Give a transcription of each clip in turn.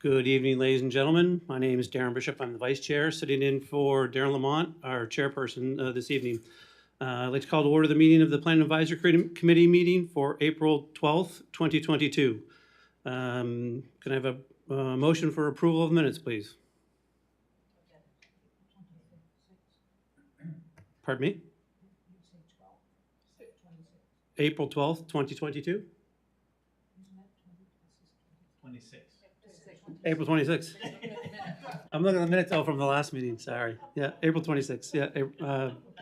Good evening, ladies and gentlemen. My name is Darren Bishop. I'm the Vice Chair, sitting in for Darren Lamont, our Chairperson this evening. I'd like to call to order the meeting of the Plan Advisory Committee meeting for April 12th, 2022. Can I have a motion for approval of minutes, please? Pardon me? April 12th, 2022? 26. April 26th. I'm looking at the minutes from the last meeting, sorry. Yeah, April 26th, yeah,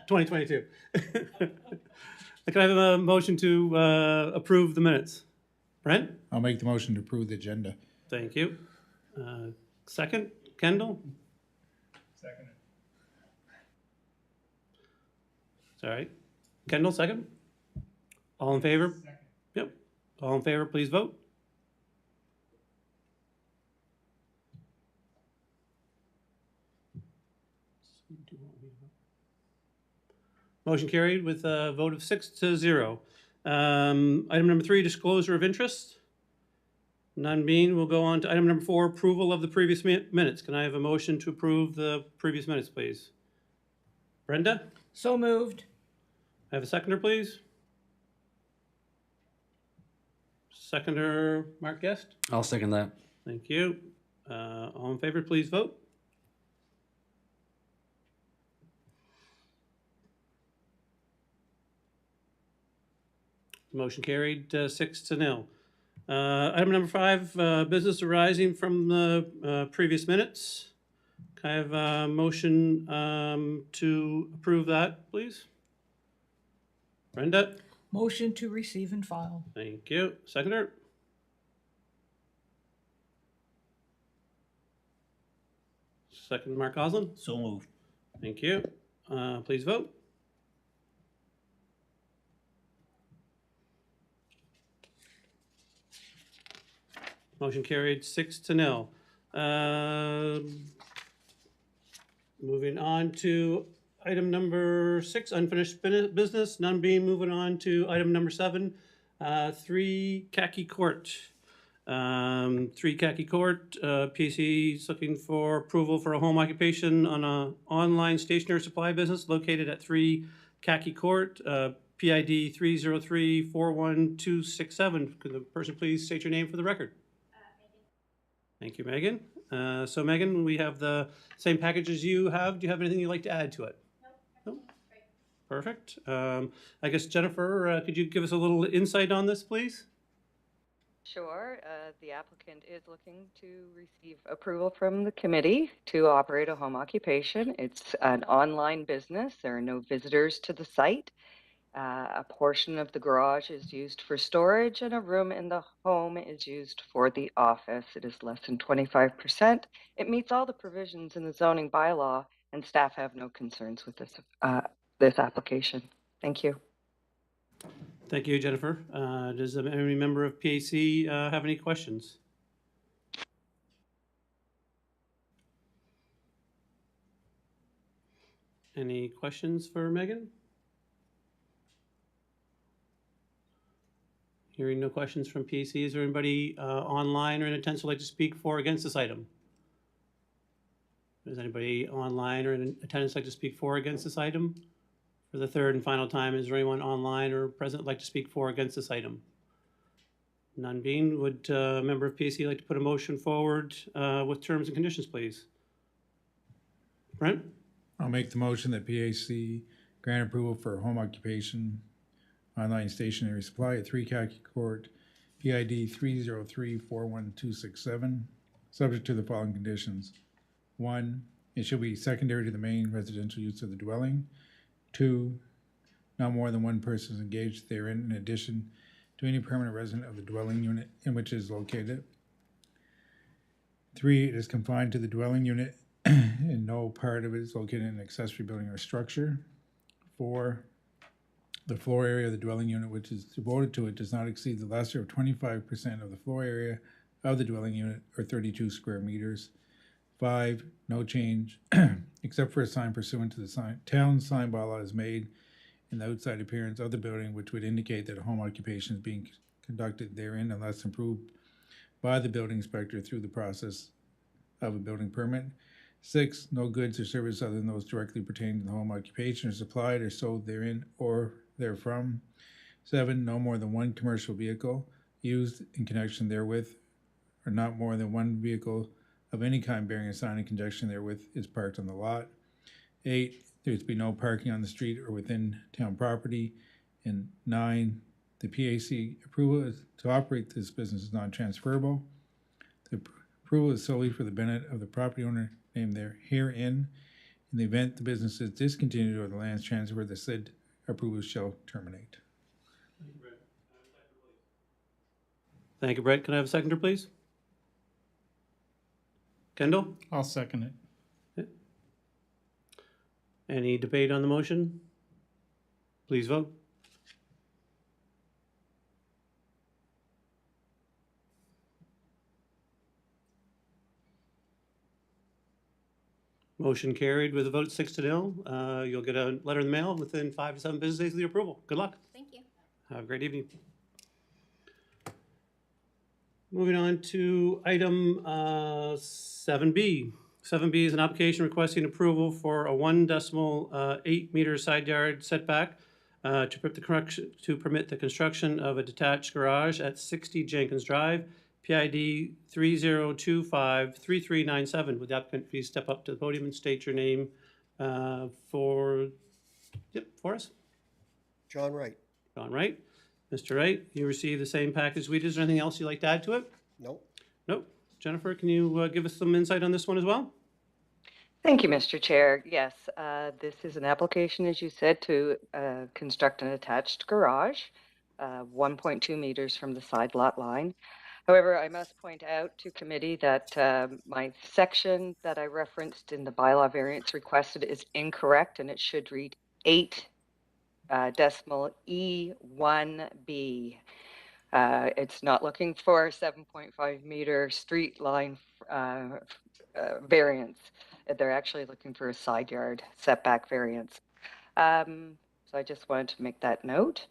2022. Can I have a motion to approve the minutes? Brent? I'll make the motion to approve the agenda. Thank you. Second, Kendall? Second. Sorry. Kendall, second? All in favor? Second. Yep. All in favor, please vote. Motion carried with a vote of 6-0. Item number 3, disclosure of interest. None being, we'll go on to item number 4, approval of the previous minutes. Can I have a motion to approve the previous minutes, please? Brenda? So moved. I have a seconder, please. Seconder, Mark Guest. I'll second that. Thank you. All in favor, please vote. Motion carried 6-0. Item number 5, business arising from the previous minutes. Can I have a motion to approve that, please? Brenda? Motion to receive and file. Thank you. Seconder? Second, Mark Oslin. So moved. Thank you. Please vote. Motion carried 6-0. Moving on to item number 6, unfinished business. None being, moving on to item number 7, 3 Khaki Court. 3 Khaki Court, PC is looking for approval for a home occupation on an online stationery supply business located at 3 Khaki Court, PID 303-41267. Could the person please state your name for the record? Thank you, Megan. So Megan, we have the same package as you have. Do you have anything you'd like to add to it? No? Perfect. I guess Jennifer, could you give us a little insight on this, please? Sure. The applicant is looking to receive approval from the committee to operate a home occupation. It's an online business. There are no visitors to the site. A portion of the garage is used for storage and a room in the home is used for the office. It is less than 25%. It meets all the provisions in the zoning bylaw and staff have no concerns with this application. Thank you. Thank you, Jennifer. Does any member of PAC have any questions? Any questions for Megan? Hearing no questions from PAC, is there anybody online or in attendance who would like to speak for or against this item? Does anybody online or in attendance like to speak for or against this item? For the third and final time, is there anyone online or present like to speak for or against this item? None being, would a member of PAC like to put a motion forward with terms and conditions, please? Brent? I'll make the motion that PAC grant approval for home occupation online stationery supply at 3 Khaki Court, PID 303-41267, subject to the following conditions. 1, it shall be secondary to the main residential use of the dwelling. 2, not more than one person is engaged therein in addition to any permanent resident of the dwelling unit in which it is located. 3, it is confined to the dwelling unit and no part of it is located in an accessory building or structure. 4, the floor area of the dwelling unit which is devoted to it does not exceed the lesser of 25% of the floor area of the dwelling unit, or 32 square meters. 5, no change except for a sign pursuant to the town sign bylaw is made in the outside appearance of the building which would indicate that a home occupation is being conducted therein unless approved by the building inspector through the process of a building permit. 6, no goods or services other than those directly pertaining to the home occupation are supplied or sold therein or therefrom. 7, no more than one commercial vehicle used in connection therewith, or not more than one vehicle of any kind bearing a sign in conjunction therewith is parked on the lot. 8, there is to be no parking on the street or within town property. And 9, the PAC approval to operate this business is non-transferable. The approval is solely for the benefit of the property owner named there herein. In the event the business is discontinued or the land is transferred, the said approval shall terminate. Thank you, Brett. Can I have a seconder, please? Kendall? I'll second it. Any debate on the motion? Please vote. Motion carried with a vote 6-0. You'll get a letter in the mail within 5 to 7 business days of the approval. Good luck. Thank you. Have a great evening. Moving on to item 7B. 7B is an application requesting approval for a 1.8 meter side yard setback to permit the construction of a detached garage at 60 Jenkins Drive, PID 30253397. Would the applicant please step up to the podium and state your name for us? John Wright. John Wright. Mr. Wright, you received the same package we did. Is there anything else you'd like to add to it? Nope. Nope. Jennifer, can you give us some insight on this one as well? Thank you, Mr. Chair. Yes, this is an application, as you said, to construct an attached garage, 1.2 meters from the side lot line. However, I must point out to committee that my section that I referenced in the bylaw variance requested is incorrect, and it should read 8 decimal E1B. It's not looking for a 7.5 meter street line variance. They're actually looking for a side yard setback variance. So I just wanted to make that note.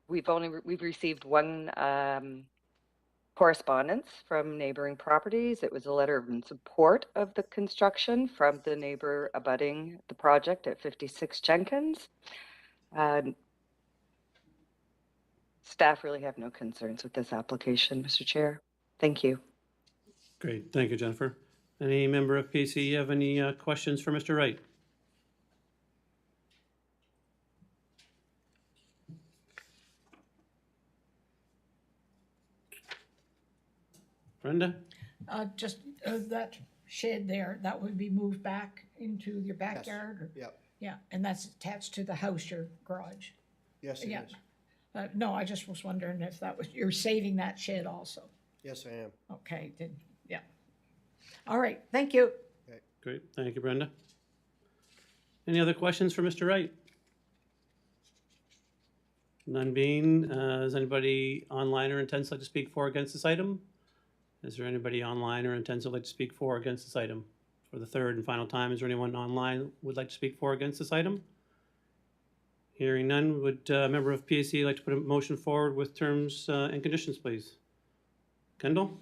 We've received one correspondence from neighboring properties. It was a letter in support of the construction from the neighbor abutting the project at 56 Jenkins. Staff really have no concerns with this application, Mr. Chair. Thank you. Great. Thank you, Jennifer. Any member of PC have any questions for Mr. Wright? Brenda? Just that shed there, that would be moved back into your backyard? or- Yep. Yeah, and that's attached to the house, your garage? Yes, it Yeah. is. No, I just was wondering if that was, you're saving that shed also? Yes, I am. Okay, yeah. All right, thank you. Great. Thank you, Brenda. Any other questions for Mr. Wright? None being, is anybody online or intends to speak for or against this item? Is there anybody online or intends to speak for or against this item? For the third and final time, is there anyone online who would like to speak for or against this item? Hearing none, would a member of PAC like to put a motion forward with terms and conditions, please? Kendall?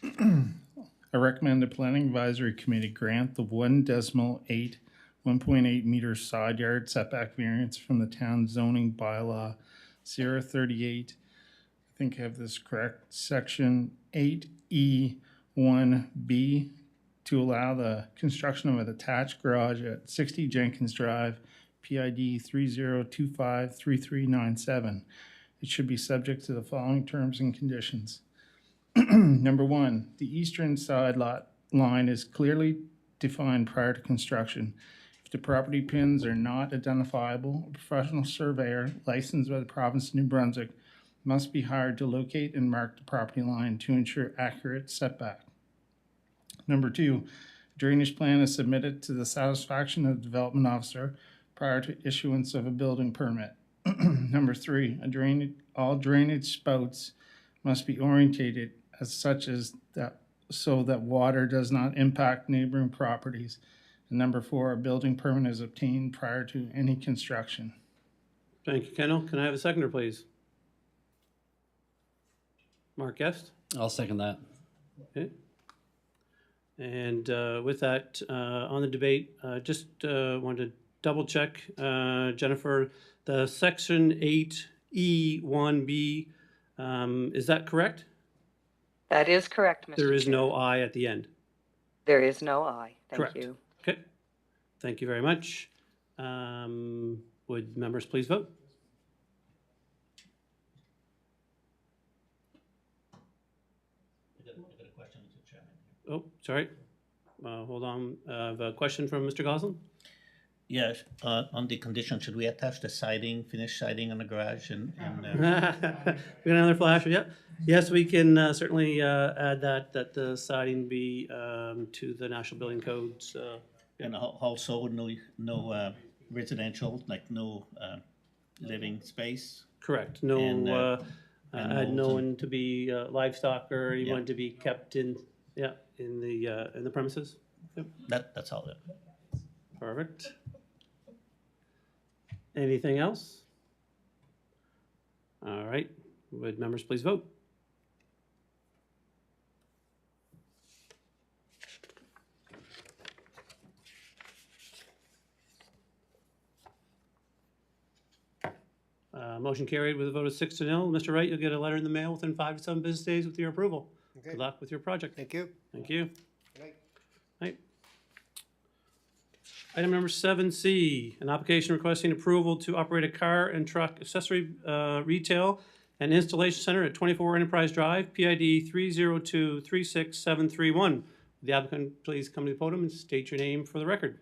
I recommend the Planning Advisory Committee grant the 1.8 meter side yard setback variance from the town zoning bylaw 038. I think I have this correct, section 8E1B, to allow the construction of an attached garage at 60 Jenkins Drive, PID 30253397. It should be subject to the following terms and conditions. Number 1, the eastern side lot line is clearly defined prior to construction. If the property pins are not identifiable, a professional surveyor licensed by the province of New Brunswick must be hired to locate and mark the property line to ensure accurate setback. Number 2, drainage plan is submitted to the satisfaction of the development officer prior to issuance of a building permit. Number 3, all drainage spouts must be orientated as such as that so that water does not impact neighboring properties. And number 4, a building permit is obtained prior to any construction. Thank you, Kendall. Can I have a seconder, please? Mark Guest. I'll second that. Okay. And with that, on the debate, just wanted to double check, Jennifer, the section 8E1B, is that correct? That is correct, Mr. There is Chair. no I at the end. There is no I. Thank Correct. you. Okay. Thank you very much. Would members please vote? Oh, sorry. Hold on. I have a question from Mr. Goslin. Yeah, on the condition, should we attach the siding, finished siding on the garage and We got another flash. Yeah. Yes, we can certainly add that the siding be to the National Building Codes. and also no residential, like no living space? Correct. No, And, add no animals one to be livestock or anyone Yeah. to be kept in the premises. Yep. That's all. Perfect. Anything else? All right. Would members please vote? Motion carried with a vote of 6-0. Mr. Wright, you'll get a letter in the mail within 5 to 7 business days with your approval. Okay. Good luck with your project. Thank you. Thank you. Good night. Right. Item number 7C, an application requesting approval to operate a car and truck accessory retail and installation center at 24 Enterprise Drive, PID 302-36731. Would the applicant please come to the podium and state your name for the record?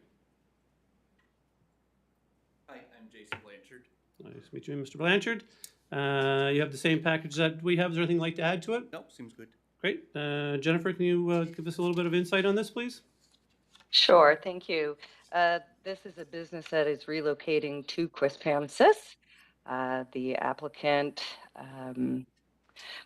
Hi, I'm Jason Blanchard. Nice to meet you, Mr. Blanchard. You have the same package that we have. Is there anything you'd like to add to it? Nope, seems good. Great. Jennifer, can you give us a little bit of insight on this, please? Sure, thank you. This is a business that is relocating to Quispamsis. The applicant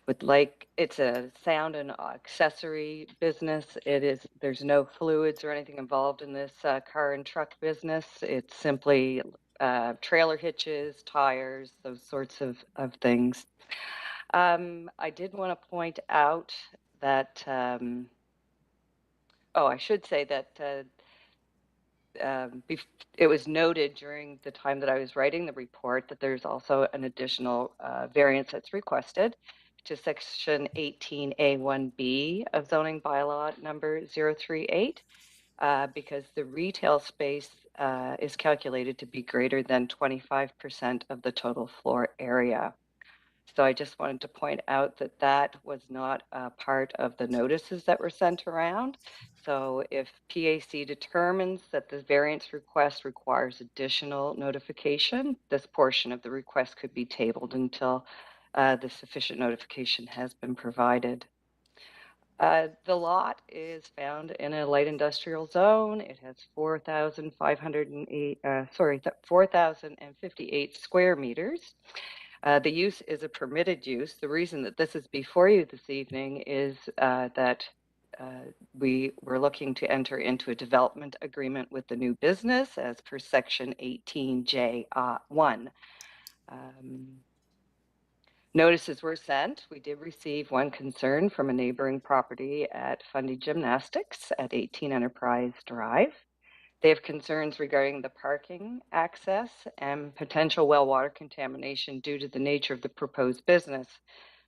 would like, it's a sound and accessory business. There's no fluids or anything involved in this car and truck business. It's simply trailer hitches, tires, those sorts of things. I did want to point out that, I should say that it was noted during the time that I was writing the report that there's also an additional variance that's requested to section 18A1B of zoning bylaw number 038 because the retail space is calculated to be greater than 25% of the total floor area. So I just wanted to point out that that was not a part of the notices that were sent around. So if PAC determines that the variance request requires additional notification, this portion of the request could be tabled until the sufficient notification has been provided. The lot is found in a light industrial zone. It has 4,058 square meters. The use is a permitted use. The reason that this is before you this evening is that we were looking to enter into a development agreement with the new business as per section 18J1. Notices were sent. We did receive one concern from a neighboring property at Fundy Gymnastics at 18 Enterprise Drive. They have concerns regarding the parking access and potential well water contamination due to the nature of the proposed business.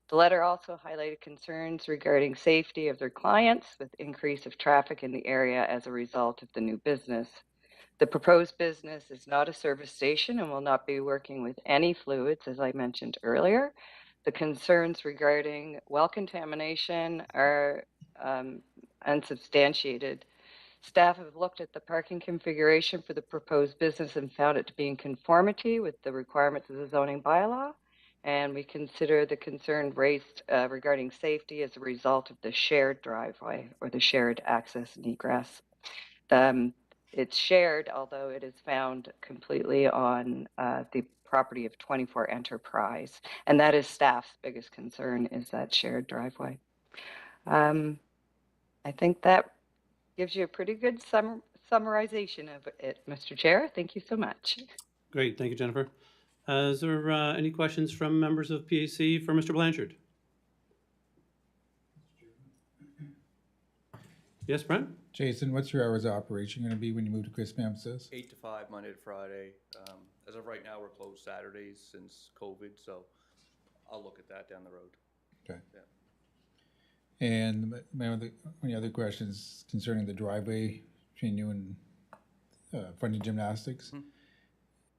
The letter also highlighted concerns regarding safety of their clients with increase of traffic in the area as a result of the new business. The proposed business is not a service station and will not be working with any fluids, as I mentioned earlier. The concerns regarding well contamination are unsubstantiated. Staff have looked at the parking configuration for the proposed business and found it to be in conformity with the requirements of the zoning bylaw. And we consider the concern raised regarding safety as a result of the shared driveway or the shared access and egress. It's shared, although it is found completely on the property of 24 Enterprise. And that is staff's biggest concern, is that shared driveway. I think that gives you a pretty good summarization of it, Mr. Chair. Thank you so much. Great. Thank you, Jennifer. Is there any questions from members of PAC for Mr. Blanchard? Yes, Brent? Jason, what's your hours of operation gonna be when you move to Quispamsis? 8 to 5, Monday to Friday. As of right now, we're closed Saturdays since COVID, so I'll look at that down the road. Okay. Yeah. And my other questions concerning the driveway between you and Funding Gymnastics.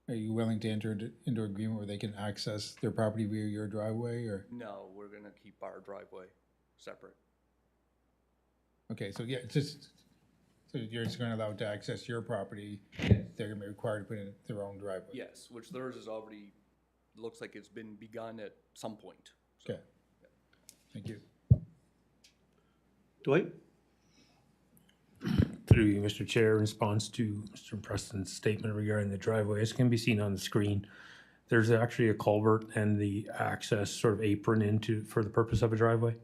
Are you willing to enter into agreement where they can access their property via your driveway, or? No, we're gonna keep our driveway separate. Okay, so yeah, it's just, so you're just gonna allow it to access your property, they're gonna be required to put in their own driveway? Yes, which theirs is already, looks like it's been begun at some point. So, Okay, thank you. Dwight? Through you, Mr. Chair, in response to Mr. Preston's statement regarding the driveway, as can be seen on the screen, there's actually a culvert and the access sort of apron into, for the purpose of a driveway.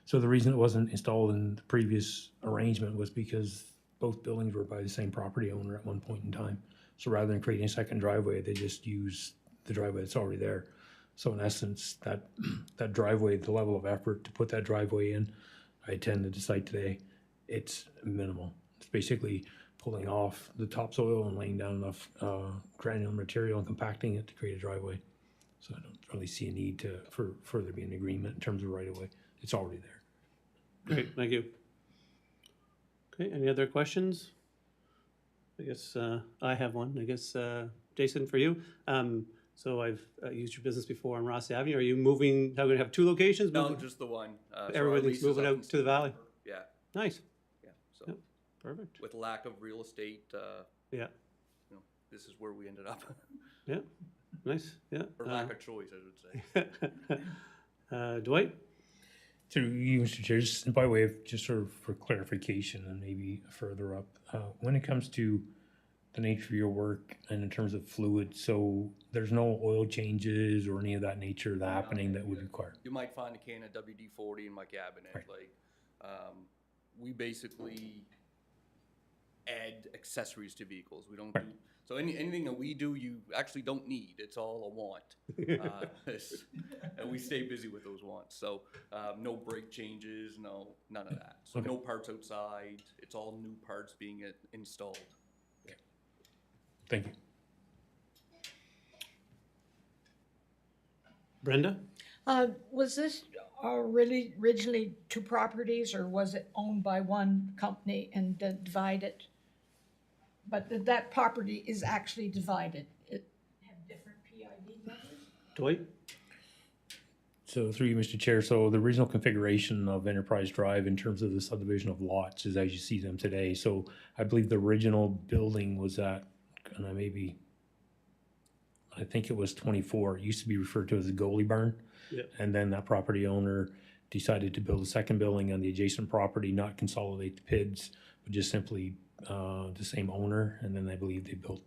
So the reason it wasn't installed in the previous arrangement was because both buildings were by the same property owner at one point in time. So rather than creating a second driveway, they just used the driveway that's already there. So in essence, that driveway, the level of effort to put that driveway in, I attended the site today, it's minimal. It's basically pulling off the topsoil and laying down enough granular material and compacting it to create a driveway. So I don't really see a need for further be an agreement in terms of right of way. It's already there. Great, thank you. Okay, any other questions? I guess I have one. I guess, Jason, for you. So I've used your business before on Ross Avenue. Are you moving, going to have two locations? No, Moving- just the one. So our Everybody's lease is moving up out in to the valley? September. Yeah, Nice, yeah. So Yep. Perfect. with lack of real estate, Yeah, you know, this is where we ended up. yeah, nice, yeah. Or lack of choice, I should say. Dwight? Through you, Mr. Chair, just by way of just sort of for clarification and maybe further up, when it comes to the nature of your work and in terms of fluid, so there's no oil changes or any of that nature that happening that would require? You might find a can of WD-40 in my cabinet. Right. Like, we basically add accessories to vehicles. We don't do, so anything that we do, you actually don't need. It's all a want. And we stay busy with those wants. So no brake changes, none of that. So Okay. no parts outside. It's all new parts being installed. Thank you. Brenda? Was this really originally two properties, or was it owned by one company and divided? But that property is actually divided. It have different PID numbers? Dwight? So through you, Mr. Chair, so the original configuration of Enterprise Drive in terms of the subdivision of lots is as you see them today. So I believe the original building was at, and I think it was 24. It used to be referred to as the goalie barn. Yeah. And then that property owner decided to build a second building on the adjacent property, not consolidate the PIDs, but just simply the same owner. And then I believe they built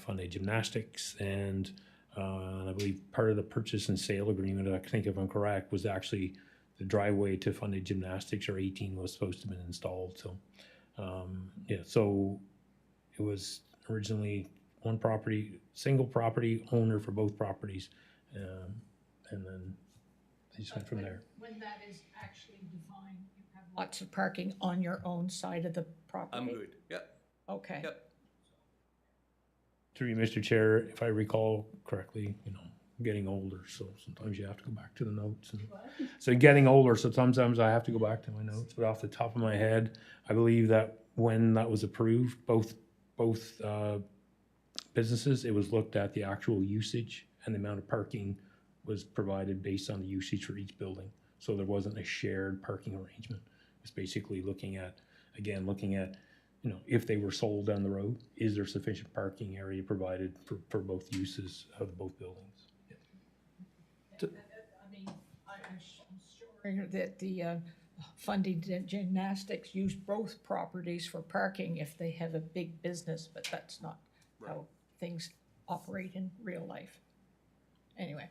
Funday Gymnastics, and I believe part of the purchase and sale agreement, I think if I'm correct, was actually the driveway to Funday Gymnastics or 18 was supposed to have been installed. So yeah, so it was originally one property, single property owner for both properties, and then they just went from there. When that is actually defined, you have lots of parking on your own side of the property? I'm good. Yep, Okay. yep. Through you, Mr. Chair, if I recall correctly, I'm getting older, so sometimes you have to go back to the notes. So getting older, so sometimes I have to go back to my notes, but off the top of my head, I believe that when that was approved, both businesses, it was looked at the actual usage and the amount of parking was provided based on the usage for each building. So there wasn't a shared parking arrangement. It's basically looking at, if they were sold down the road, is there sufficient parking area provided for both uses of both buildings? I mean, I'm sure that the Funding Gymnastics use both properties for parking if they have a big business, but that's not how things operate in real life. Anyway.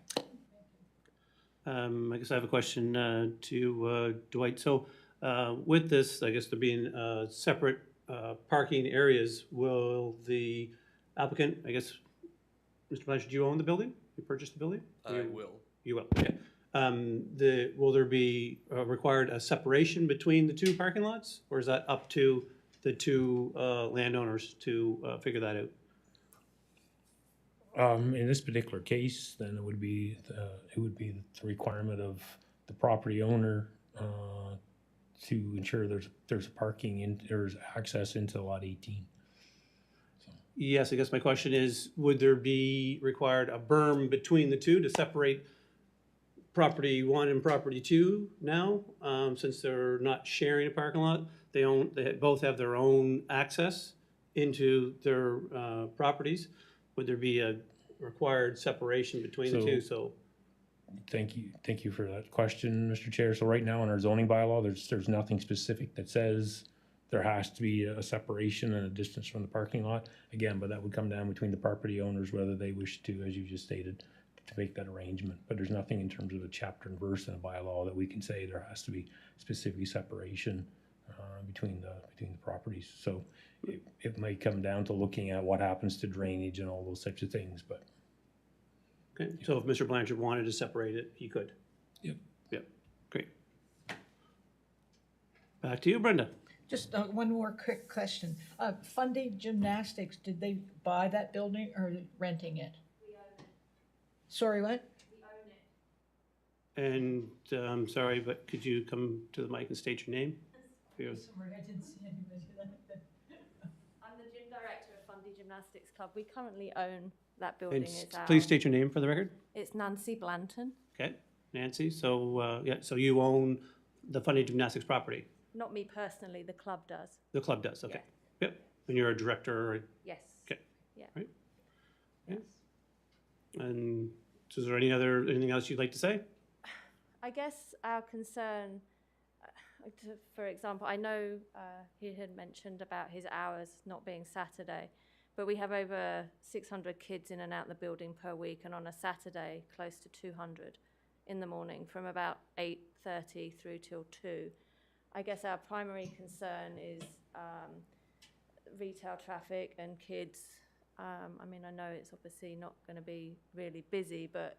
I guess I have a question to Dwight. So with this, I guess there being separate parking areas, will the applicant, I guess, Mr. Blanchard, do you own the building? You purchased the building? I will. You will, okay. Will there be required a separation between the two parking lots? Or is that up to the two landowners to figure that out? In this particular case, then it would be the requirement of the property owner to ensure there's there's access into lot 18. Yes, I guess my question is, would there be required a berm between the two to separate property one and property two now? Since they're not sharing a parking lot, they both have their own access into their properties. Would there be a required separation between the two? So Thank you for that question, Mr. Chair. So right now in our zoning bylaw, there's nothing specific that says there has to be a separation and a distance from the parking lot. Again, but that would come down between the property owners, whether they wish to, as you just stated, to make that arrangement. But there's nothing in terms of a chapter and verse in a bylaw that we can say there has to be specific separation between the properties. So it might come down to looking at what happens to drainage and all those types of things, but. okay, so if Mr. Blanchard wanted to separate it, he could. Yep. Yep, great. Back to you, Brenda. Just one more quick question. Fundy Gymnastics, did they buy that building or renting it? We own it. Sorry, what? And I'm sorry, but could you come to the mic and state your name? Sorry, I didn't see anybody. I'm the gym director of Fundy Gymnastics Club. We currently own that building. And please state your name for the record. It's Nancy Blanton. Okay, Nancy, so, yeah, so you own the Fundy Gymnastics property? Not me personally, the club does. The club does, okay. Yep, and you're a director, Yes. okay. Yeah. Right. Yes. And so is there anything else you'd like to say? I guess our concern, for example, I know he had mentioned about his hours not being Saturday, but we have over 600 kids in and out the building per week, and on a Saturday, close to 200 in the morning from about 8:30 through till 2. I guess our primary concern is retail traffic and kids. I mean, I know it's obviously not going to be really busy, but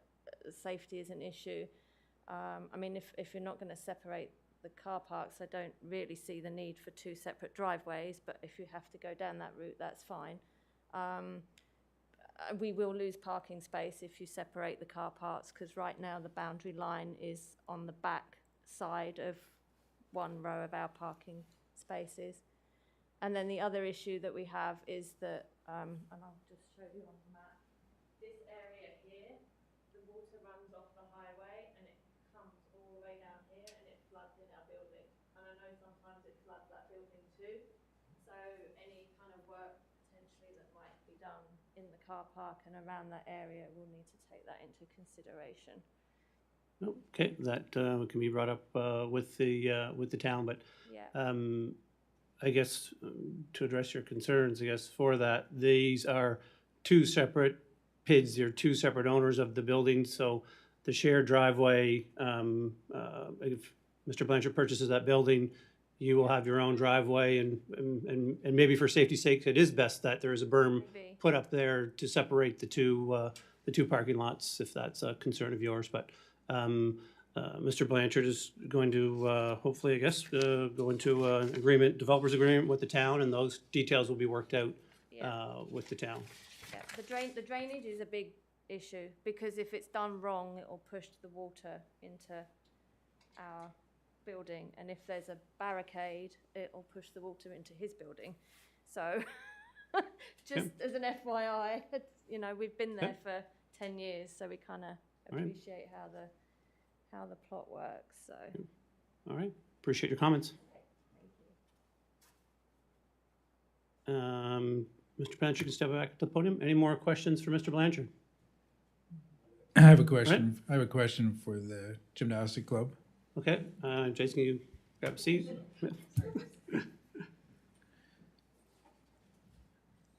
safety is an issue. I mean, if you're not going to separate the car parks, I don't really see the need for two separate driveways, but if you have to go down that route, that's fine. We will lose parking space if you separate the car parks, because right now the boundary line is on the back side of one row of our parking spaces. And then the other issue that we have is that, and I'll just show you on the map, this area here, the water runs off the highway and it comes all the way down here and it floods in our building. And I know sometimes it floods that building too. So any kind of work potentially that might be done in the car park and around that area, we'll need to take that into consideration. Okay, that can be brought up with the town, but Yeah. I guess to address your concerns, I guess for that, these are two separate PIDs, they're two separate owners of the building, so the shared driveway, if Mr. Blanchard purchases that building, you will have your own driveway, and maybe for safety's sake, it is best that there is a berm Maybe. put up there to separate the two parking lots, if that's a concern of yours, but Mr. Blanchard is going to, hopefully, I guess, go into an agreement, developers agreement with the town, and those details will be worked out with the town. Yeah, the drainage is a big issue, because if it's done wrong, it will push the water into our building, and if there's a barricade, it will push the water into his building. So, just as an FYI, we've been there for 10 years, so we kind of appreciate how the plot works. So, All right, appreciate your comments. Mr. Blanchard can step back to the podium. Any more questions for Mr. Blanchard? I have a question. I have a question for the gymnastic club. Okay, Jason, can you grab a seat?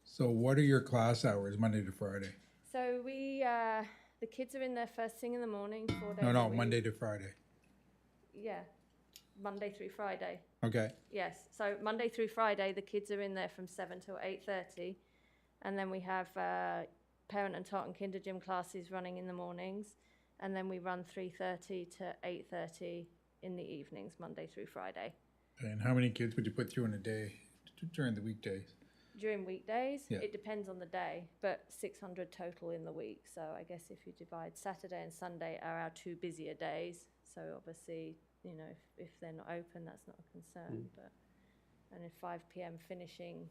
So what are your class hours, Monday to Friday? so the kids are in there first thing in the morning, 4 days. No, a week. Monday to Friday. Yeah, Monday through Friday. Okay. Yes, so Monday through Friday, the kids are in there from 7 till 8:30, and then we have parent and tot and kinder gym classes running in the mornings, and then we run 3:30 to 8:30 in the evenings, Monday through Friday. And how many kids would you put through in a day during the weekdays? During weekdays, Yeah. it depends on the day, but 600 total in the week. So I guess if you divide Saturday and Sunday are our two busier days. So obviously, you know, if they're not open, that's not a concern. But and if 5 p.m. finishing,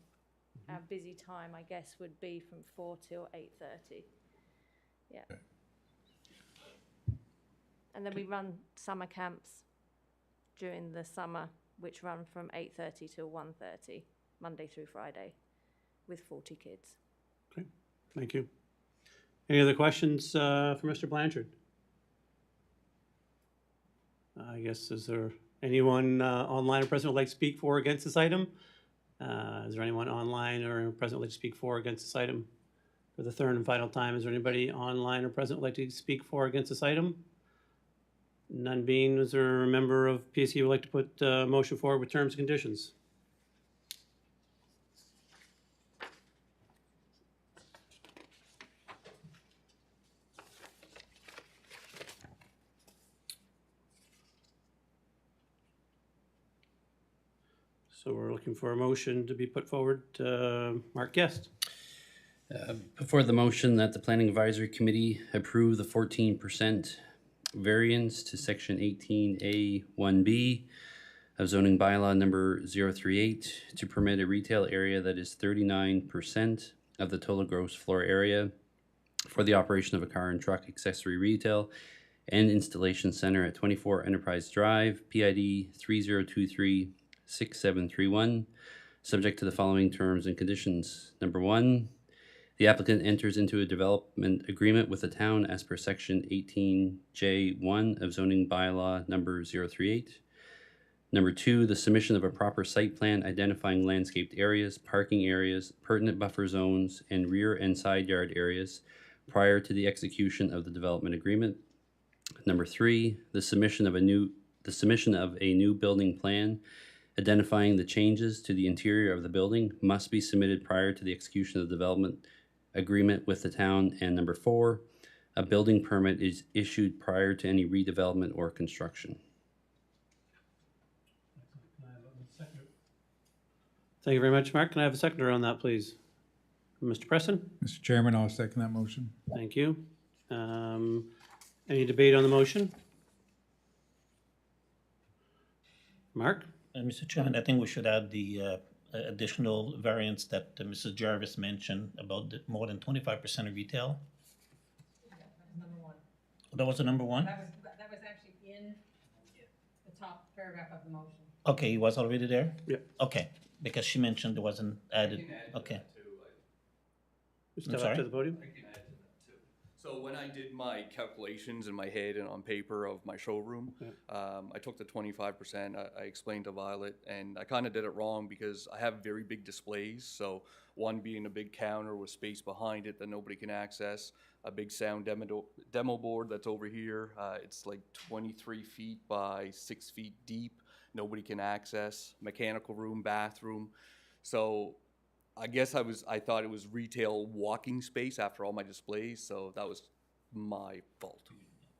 our busy time, I guess, would be from 4 till 8:30. Yeah. And then we run summer camps during the summer, which run from 8:30 till 1:30, Monday through Friday, with 40 kids. Okay, thank you. Any other questions for Mr. Blanchard? I guess, is there anyone online or present who'd like to speak for or against this item? Is there anyone online or present who'd like to speak for or against this item? For the third and final time, is there anybody online or present who'd like to speak for or against this item? None being, is there a member of PSC who would like to put a motion forward with terms and conditions? So we're looking for a motion to be put forward. Mark Guest. Before the motion that the Planning Advisory Committee approve the 14% variance to section 18A1B of zoning bylaw number 038 to permit a retail area that is 39% of the total gross floor area for the operation of a car and truck accessory retail and installation center at 24 Enterprise Drive, PID 30236731, subject to the following terms and conditions. Number 1, the applicant enters into a development agreement with the town as per section 18J1 of zoning bylaw number 038. Number 2, the submission of a proper site plan identifying landscaped areas, parking areas, pertinent buffer zones, and rear and side yard areas prior to the execution of the development agreement. Number 3, the submission of a new building plan identifying the changes to the interior of the building must be submitted prior to the execution of the development agreement with the town. And number 4, a building permit is issued prior to any redevelopment or construction. Thank you very much, Mark. Can I have a seconder on that, please? Mr. Preston? Mr. Chairman, I'll second that motion. Thank you. Any debate on the motion? Mark? Mr. Chairman, I think we should add the additional variance that Mrs. Jarvis mentioned about the more than 25% of retail. Number 1. That was the number 1? That was actually in the top paragraph of the motion. Okay, it was already there? Yeah. Okay, because she mentioned it wasn't added. Okay. Step up sorry? to the podium. So when I did my calculations in my head and on paper of my showroom, I took the 25%, I explained to Violet, and I kind of did it wrong because I have very big displays. So one being a big counter with space behind it that nobody can access, a big sound demo board that's over here. It's like 23 feet by 6 feet deep. Nobody can access, mechanical room, bathroom. So I guess I thought it was retail walking space after all my displays, so that was my fault.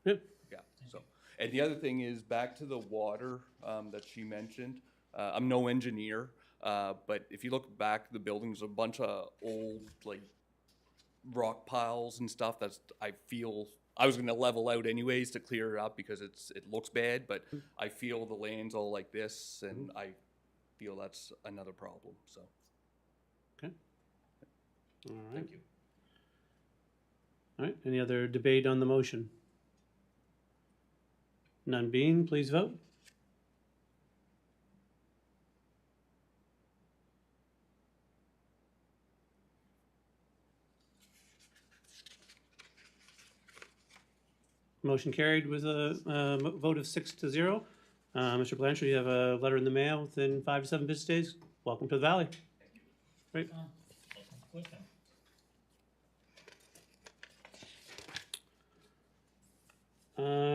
Yep. Yeah, so. And the other thing is, back to the water that she mentioned, I'm no engineer, but if you look back, the building's a bunch of old, like, rock piles and stuff that's, I feel, I was gonna level out anyways to clear it up because it looks bad, but I feel the land's all like this, and I feel that's another problem, so. Okay. All right. Thank you. All right, any other debate on the motion? None being, please vote. Motion carried with a vote of 6-0. Mr. Blanchard, you have a letter in the mail within 5 to 7 business days. Welcome to the Valley. Great.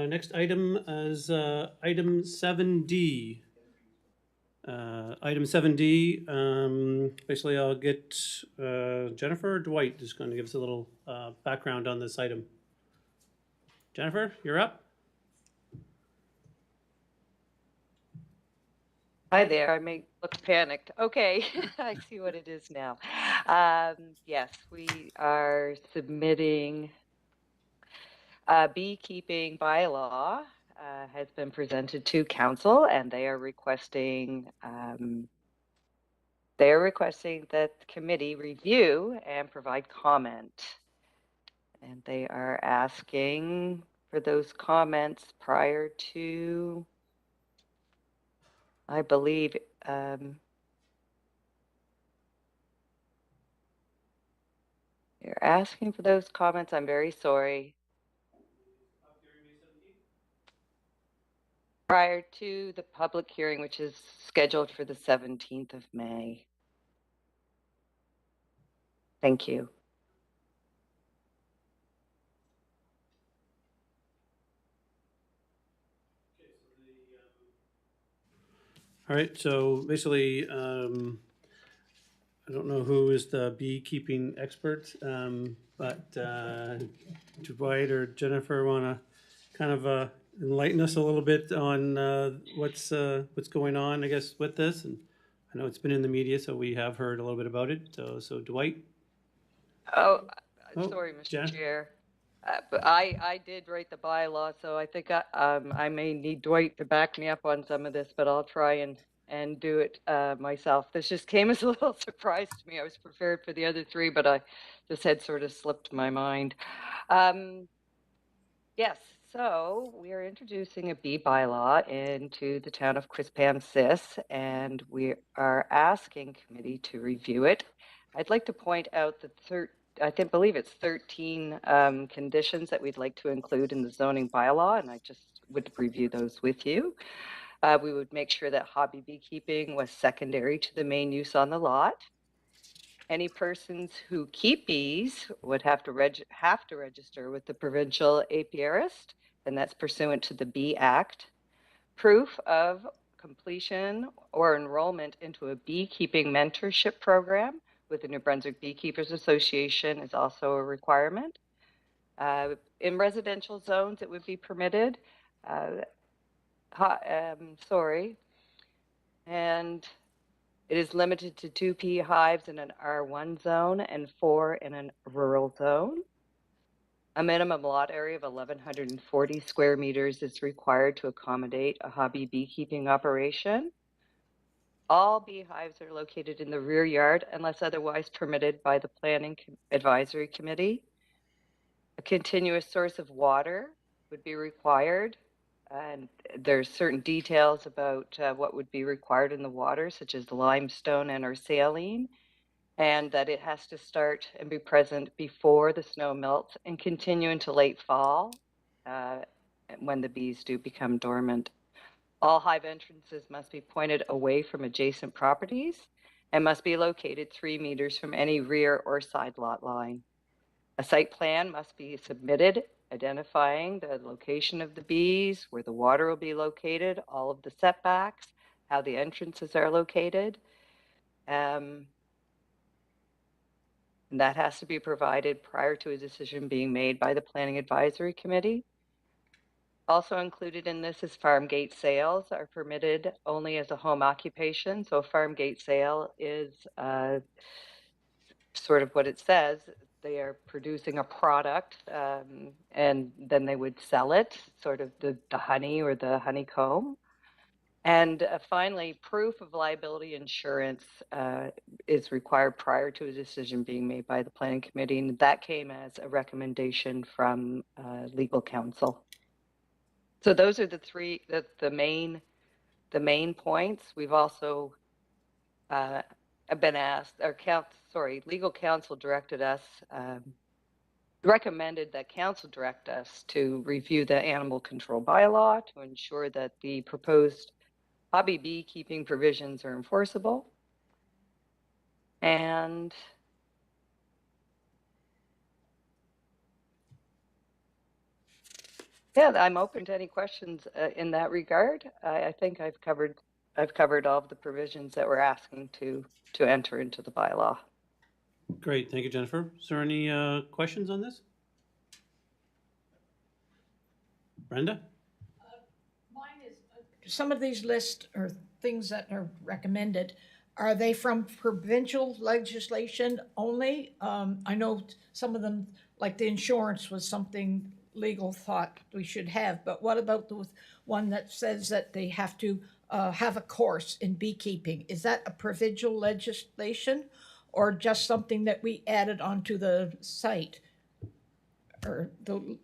Next item is item 7D. Item 7D, basically I'll get Jennifer or Dwight is going to give us a little background on this item. Jennifer, you're up. Hi there, I may look panicked. Okay, I see what it is now. Yes, we are submitting a beekeeping bylaw has been presented to council, and they are requesting that the committee review and provide comment. And they are asking for those comments prior to, I believe, they're asking for those comments. I'm very sorry. Prior to the public hearing, which is scheduled for the 17th of May. Thank you. All right, so basically, I don't know who is the beekeeping expert, but Dwight or Jennifer want to kind of enlighten us a little bit on what's going on, I guess, with this. And I know it's been in the media, so we have heard a little bit about it. So Dwight? Oh, Oh, sorry, Mr. Jen? Chair. But I did write the bylaw, so I think I may need Dwight to back me up on some of this, but I'll try and do it myself. This just came as a little surprise to me. I was prepared for the other three, but this had sort of slipped my mind. Yes, so we are introducing a bee bylaw into the town of Quispamsis, and we are asking committee to review it. I'd like to point out that believe it's 13 conditions that we'd like to include in the zoning bylaw, and I just would review those with you. We would make sure that hobby beekeeping was secondary to the main use on the lot. Any persons who keep bees would have to register with the provincial apiarist, and that's pursuant to the Bee Act. Proof of completion or enrollment into a beekeeping mentorship program with the New Brunswick Beekeepers Association is also a requirement. In residential zones, it would be permitted. And it is limited to 2 beehives in an R1 zone and 4 in a rural zone. A minimum lot area of 1,140 square meters is required to accommodate a hobby beekeeping operation. All beehives are located in the rear yard unless otherwise permitted by the Planning Advisory Committee. A continuous source of water would be required, and there's certain details about what would be required in the water, such as limestone and or saline, and that it has to start and be present before the snow melts and continue into late fall when the bees do become dormant. All hive entrances must be pointed away from adjacent properties and must be located 3 meters from any rear or side lot line. A site plan must be submitted identifying the location of the bees, where the water will be located, all of the setbacks, how the entrances are located. And that has to be provided prior to a decision being made by the Planning Advisory Committee. Also included in this is farm gate sales are permitted only as a home occupation. So a farm gate sale is sort of what it says. They are producing a product and then they would sell it, sort of the honey or the honeycomb. And finally, proof of liability insurance is required prior to a decision being made by the Planning Committee. And that came as a recommendation from legal counsel. So those are the main points. We've also been asked, legal counsel directed us, recommended that council direct us to review the animal control bylaw to ensure that the proposed hobby beekeeping provisions are enforceable. And yeah, I'm open to any questions in that regard. I think I've covered all of the provisions that we're asking to enter into the bylaw. Great, thank you, Jennifer. Is there any questions on this? Brenda? Mine is, some of these lists or things that are recommended, are they from provincial legislation only? I know some of them, like the insurance was something legal thought we should have, but what about the one that says that they have to have a course in beekeeping? Is that a provincial legislation or just something that we added onto the site or the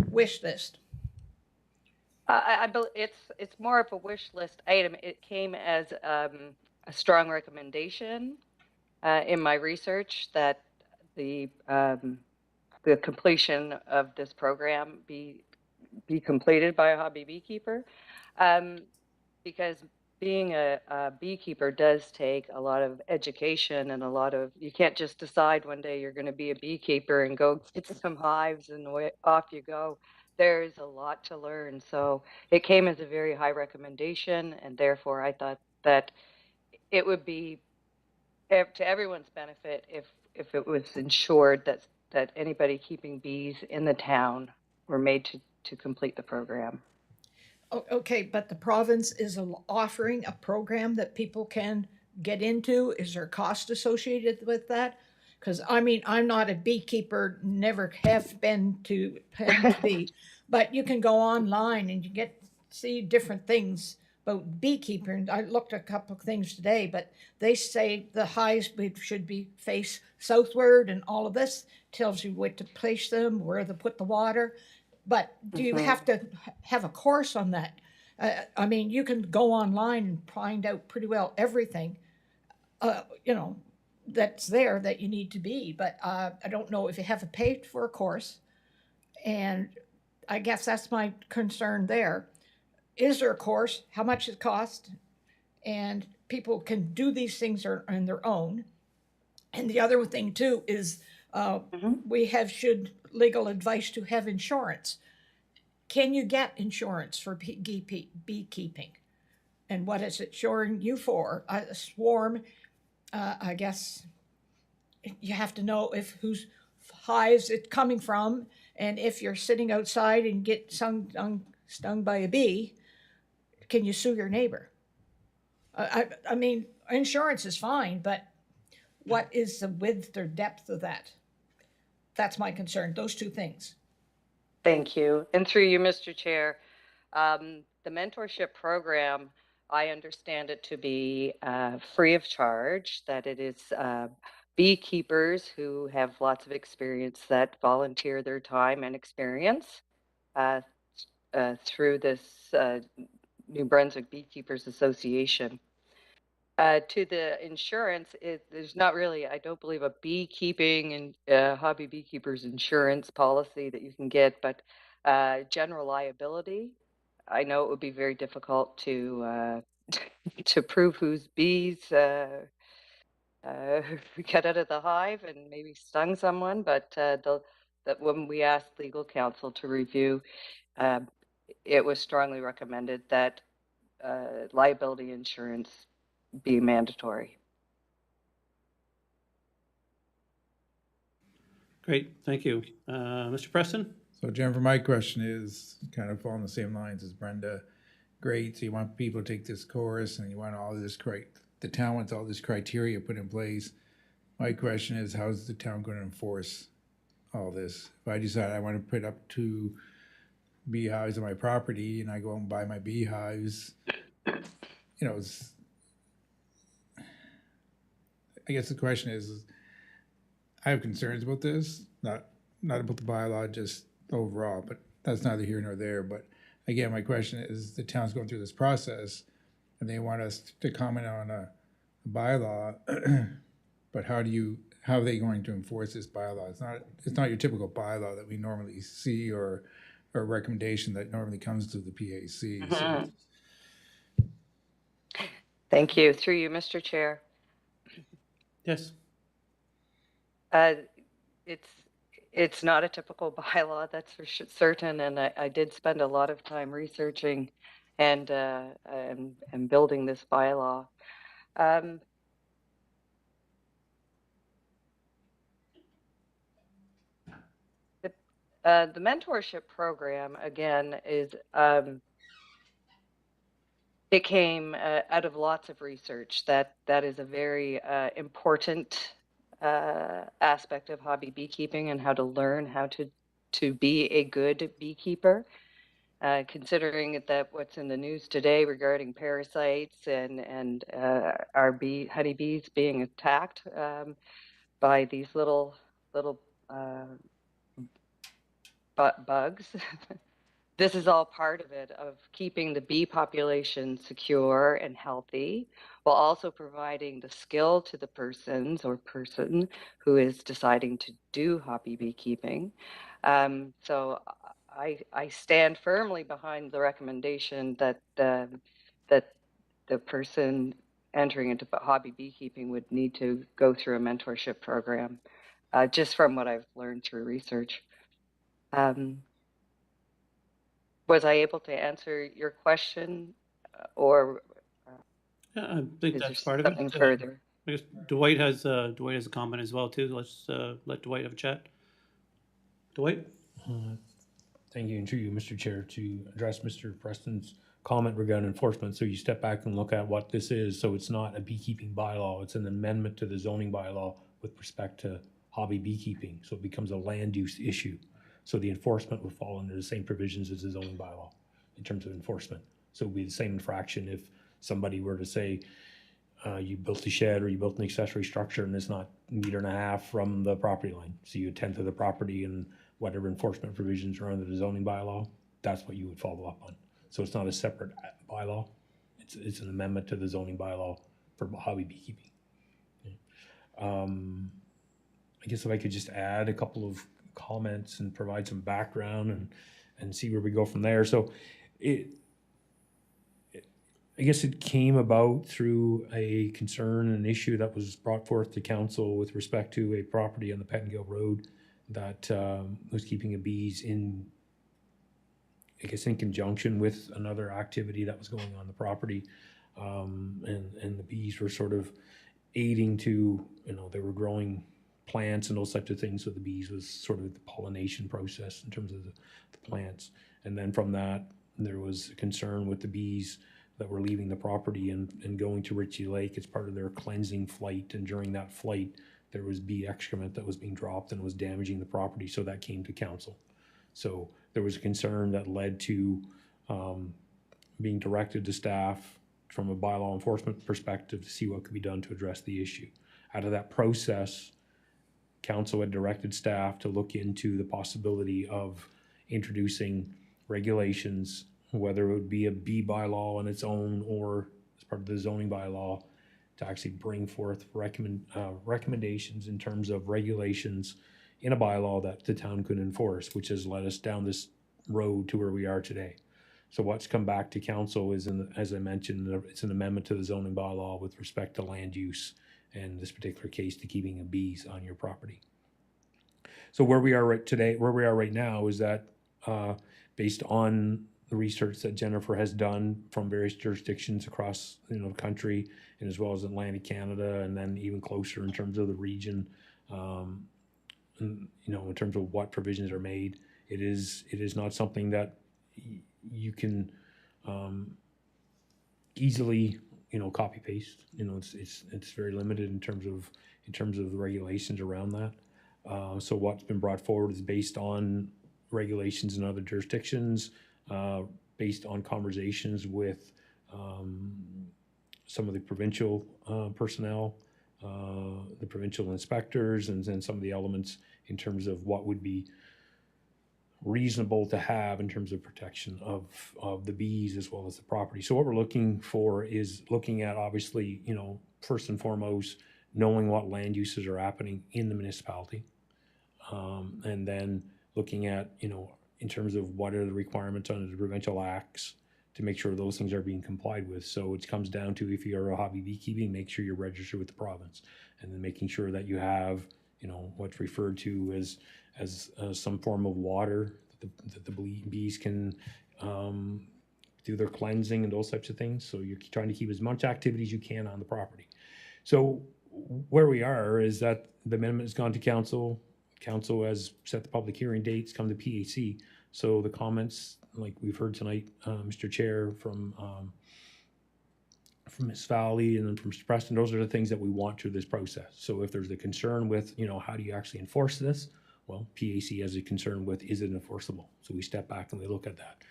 wish list? It's more of a wish list item. It came as a strong recommendation in my research that the completion of this program be completed by a hobby beekeeper, because being a beekeeper does take a lot of education and a lot of, you can't just decide one day you're going to be a beekeeper and go get some hives and off you go. There's a lot to learn. So it came as a very high recommendation, and therefore I thought that it would be to everyone's benefit if it was ensured that anybody keeping bees in the town were made to complete the program. Okay, but the province is offering a program that people can get into. Is there cost associated with that? Because I mean, I'm not a beekeeper, never have been to be, but you can go online and you see different things about beekeeping. I looked at a couple of things today, but they say the hives should be face southward, and all of this tells you where to place them, where to put the water. But do you have to have a course on that? I mean, you can go online and find out pretty well everything, you know, that's there that you need to be. But I don't know if you have to pay for a course. And I guess that's my concern there. Is there a course? How much it costs? And people can do these things on their own. And the other thing too is we should legal advice to have insurance. Can you get insurance for beekeeping? And what is it insuring you for? A swarm, I guess you have to know if whose hives it's coming from, and if you're sitting outside and get stung by a bee, can you sue your neighbor? I mean, insurance is fine, but what is the width or depth of that? That's my concern, those two things. Thank you. And through you, Mr. Chair, the mentorship program, I understand it to be free of charge, that it is beekeepers who have lots of experience that volunteer their time and experience through this New Brunswick Beekeepers Association. To the insurance, there's not really, I don't believe, a beekeeping and hobby beekeepers insurance policy that you can get, but general liability, I know it would be very difficult to to prove whose bees got out of the hive and maybe stung someone, but that when we asked legal counsel to review, it was strongly recommended that liability insurance be mandatory. Great, thank you. Mr. Preston? So Jennifer, my question is kind of along the same lines as Brenda. Great, so you want people to take this course and you want all this, the town wants all this criteria put in place. My question is, how's the town going to enforce all this? If I decide I want to put up 2 beehives on my property and I go out and buy my beehives, you know, I guess the question is, I have concerns about this, not about the bylaw, just overall, but that's neither here nor there. But again, my question is, the town's going through this process and they want us to comment on a bylaw, but how are they going to enforce this bylaw? It's not your typical bylaw that we normally see, or a recommendation that normally comes to the PAC. So. Thank you. Through you, Mr. Chair. Yes. It's not a typical bylaw, that's for certain, and I did spend a lot of time researching and building this bylaw. The mentorship program, again, is it came out of lots of research that is a very important aspect of hobby beekeeping and how to learn how to be a good beekeeper. Considering that what's in the news today regarding parasites and our honeybees being attacked by these little bugs. This is all part of it, of keeping the bee population secure and healthy, while also providing the skill to the person who is deciding to do hobby beekeeping. So I stand firmly behind the recommendation that that the person entering into hobby beekeeping would need to go through a mentorship program, just from what I've learned through research. Was I able to answer your question, or Yeah, I think is there that's part of it. something further? I guess Dwight has a comment as well too. Let's let Dwight have a chat. Dwight? Thank you, and through you, Mr. Chair, to address Mr. Preston's comment regarding enforcement. So you step back and look at what this is. So it's not a beekeeping bylaw. It's an amendment to the zoning bylaw with respect to hobby beekeeping. So it becomes a land use issue. So the enforcement would fall under the same provisions as the zoning bylaw in terms of enforcement. So it would be the same infraction if somebody were to say, you built a shed or you built an accessory structure and it's not 1.5 meters from the property line. So you attend to the property and whatever enforcement provisions are under the zoning bylaw, that's what you would follow up on. So it's not a separate bylaw. It's an amendment to the zoning bylaw for hobby beekeeping. I guess if I could just add a couple of comments and provide some background and see where we go from there. So I guess it came about through a concern, an issue that was brought forth to council with respect to a property on the Pettingill Road that was keeping of bees in, I guess, in conjunction with another activity that was going on the property. And the bees were sort of aiding to, they were growing plants and those types of things. So the bees was sort of the pollination process in terms of the plants. And then from that, there was a concern with the bees that were leaving the property and going to Ritchie Lake as part of their cleansing flight. And during that flight, there was bee excrement that was being dropped and was damaging the property. So that came to council. So there was a concern that led to being directed to staff from a bylaw enforcement perspective to see what could be done to address the issue. Out of that process, council had directed staff to look into the possibility of introducing regulations, whether it would be a bee bylaw on its own or as part of the zoning bylaw, to actually bring forth recommendations in terms of regulations in a bylaw that the town could enforce, which has led us down this road to where we are today. So what's come back to council is, as I mentioned, it's an amendment to the zoning bylaw with respect to land use, and in this particular case, the keeping of bees on your property. So where we are right now is that based on the research that Jennifer has done from various jurisdictions across the country, and as well as Atlantic Canada, and then even closer in terms of the region, in terms of what provisions are made, it is not something that you can easily copy paste. It's very limited in terms of the regulations around that. So what's been brought forward is based on regulations in other jurisdictions, based on conversations with some of the provincial personnel, the provincial inspectors, and then some of the elements in terms of what would be reasonable to have in terms of protection of the bees as well as the property. So what we're looking for is looking at, obviously, first and foremost, knowing what land uses are happening in the municipality, and then looking at, in terms of what are the requirements under the provincial acts to make sure those things are being complied with. So it comes down to, if you're a hobby beekeeping, make sure you're registered with the province, and then making sure that you have, what's referred to as some form of water that the bees can do their cleansing and those types of things. So you're trying to keep as much activity as you can on the property. So where we are is that the amendment has gone to council. council has set the public hearing dates, come to PAC. So the comments, like we've heard tonight, Mr. Chair, from Ms. Valley and then from Mr. Preston, those are the things that we want through this process. So if there's a concern with, how do you actually enforce this? Well, PAC has a concern with, is it enforceable? So we step back and we look at that.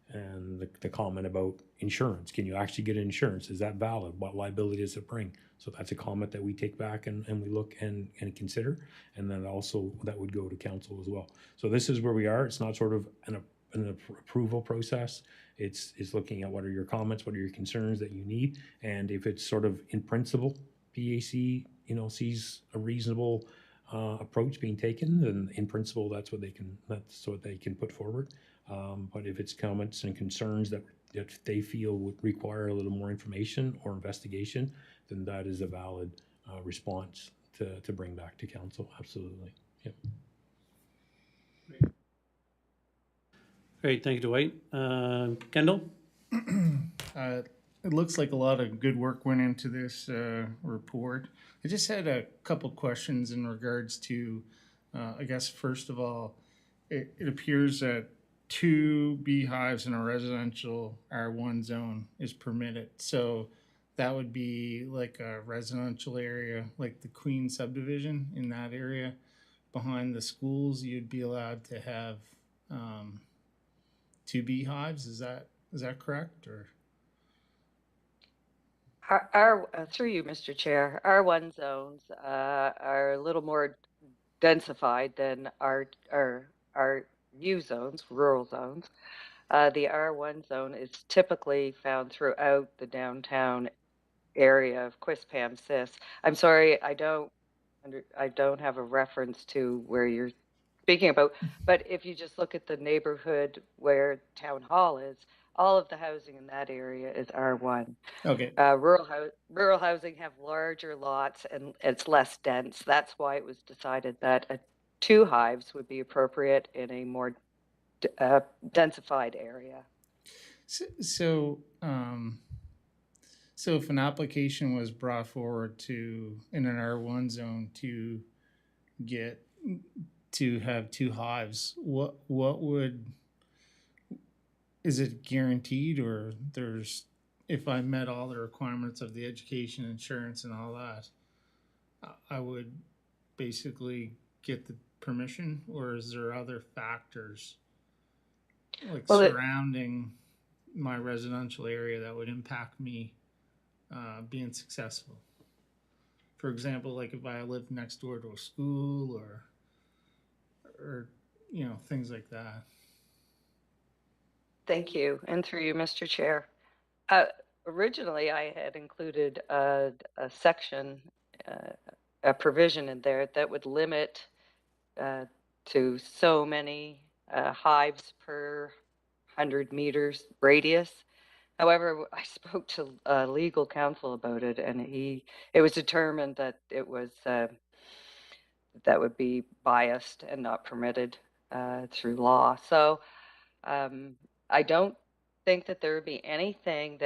And the comment about insurance, can you actually get insurance? Is that valid? What liability does it bring? So that's a comment that we take back and we look and consider. And then also that would go to council as well. So this is where we are. It's not sort of an approval process. It's looking at what are your comments, what are your concerns that you need. And if it's sort of in principle, PAC, sees a reasonable approach being taken, then in principle, that's what they can put forward. But if it's comments and concerns that they feel would require a little more information or investigation, then that is a valid response to bring back to council. Absolutely. Yep. Great, thank you, Dwight. Kendall? It looks like a lot of good work went into this report. I just had a couple questions in regards to, I guess, first of all, it appears that 2 beehives in a residential R1 zone is permitted. So that would be like a residential area, like the Queen subdivision in that area behind the schools. You'd be allowed to have 2 beehives. Is that correct? Or Through you, Mr. Chair, R1 zones are a little more densified than our U zones, rural zones. The R1 zone is typically found throughout the downtown area of Quispamsis. I'm sorry, I don't have a reference to where you're speaking about, but if you just look at the neighborhood where Town Hall is, all of the housing in that area is R1. okay, Rural housing have larger lots and it's less dense. That's why it was decided that 2 hives would be appropriate in a more densified area. so if an application was brought forward in an R1 zone to have 2 hives, what is it guaranteed, or if I met all the requirements of the education, insurance, and all that, I would basically get the permission, or is there other factors like surrounding my residential area that would impact me being successful? For example, like if I lived next door to a school or things like that. Thank you. And through you, Mr. Chair. Originally, I had included a section, a provision in there that would limit to so many hives per 100 meters radius. However, I spoke to legal counsel about it, and it was determined that it was that would be biased and not permitted through law. So I don't think that there would be anything